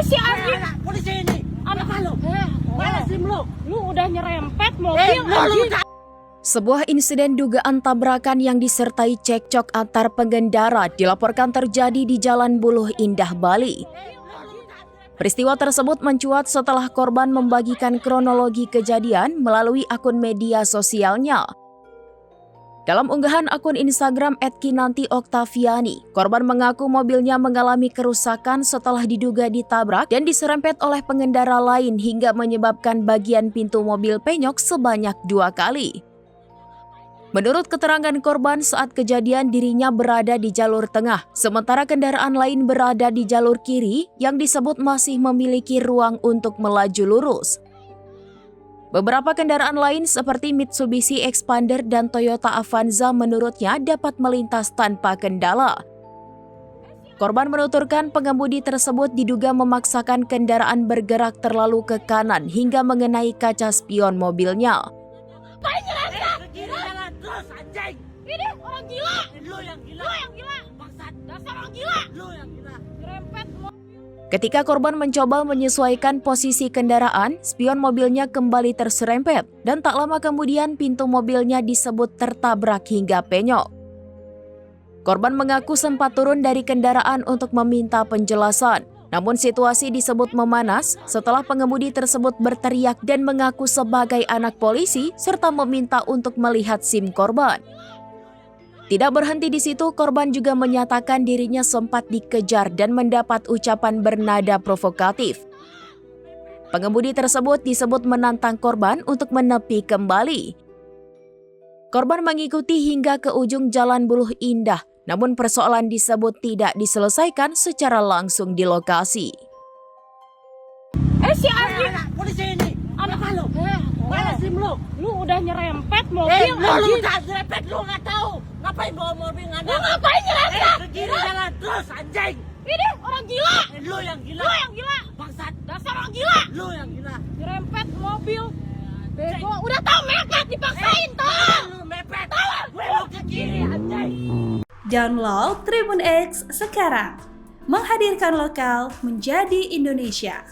Si anjing polisi ini. anak Apa lu? mana SIM lu? lu udah nyerempet mobil anjing. Sebuah insiden dugaan tabrakan yang disertai cekcok antar pengendara dilaporkan terjadi di Jalan Buluh Indah, Bali. Peristiwa tersebut mencuat setelah korban membagikan kronologi kejadian melalui akun media sosialnya. Dalam unggahan akun Instagram @kinantioktaviani, korban mengaku mobilnya mengalami kerusakan setelah diduga ditabrak dan diserempet oleh pengendara lain hingga menyebabkan bagian pintu mobil penyok sebanyak 2 kali. Menurut keterangan korban, saat kejadian dirinya berada di jalur tengah, sementara kendaraan lain berada di jalur kiri yang disebut masih memiliki ruang untuk melaju lurus. Beberapa kendaraan lain seperti Mitsubishi Expander dan Toyota Avanza menurutnya dapat melintas tanpa kendala. Korban menuturkan pengemudi tersebut diduga memaksakan kendaraan bergerak terlalu ke kanan hingga mengenai kaca spion mobilnya. Kiri jalan terus anjing. Ini orang gila. Lu yang gila. Lu yang gila. Bangsat. Dasar orang gila. Lu yang gila. Nyerempet Ketika korban mencoba menyesuaikan posisi kendaraan, spion mobilnya kembali terserempet dan tak lama kemudian pintu mobilnya disebut tertabrak hingga penyok. Korban mengaku sempat turun dari kendaraan untuk meminta penjelasan. Namun situasi disebut memanas setelah pengemudi tersebut berteriak dan mengaku sebagai anak polisi serta meminta untuk melihat SIM korban. Tidak berhenti di situ, korban juga menyatakan dirinya sempat dikejar dan mendapat ucapan bernada provokatif. Pengemudi tersebut disebut menantang korban untuk menepi kembali. Korban mengikuti hingga ke ujung Jalan Buluh Indah. Namun persoalan disebut tidak diselesaikan secara langsung di lokasi. si anjing Polisi ini. anak Apa lu? lu Mana SIM lu? udah nyerempet mobil Lu anjing. tak nyerempet, lu nggak tahu. Ngapain bawa mobil nggak Lu ada? ngapain nyerempet? Ke kiri jalan terus anjing. Ini orang gila. Lu yang gila. Lu yang gila. Bangsat. Dasar orang gila. Lu yang gila. Nyerempet mobil. Bego. Udah tahu mepet dipaksain tolong. Lu mepet. Gue mau ke kiri anjing. Download Tribun X sekarang, menghadirkan lokal menjadi Indonesia.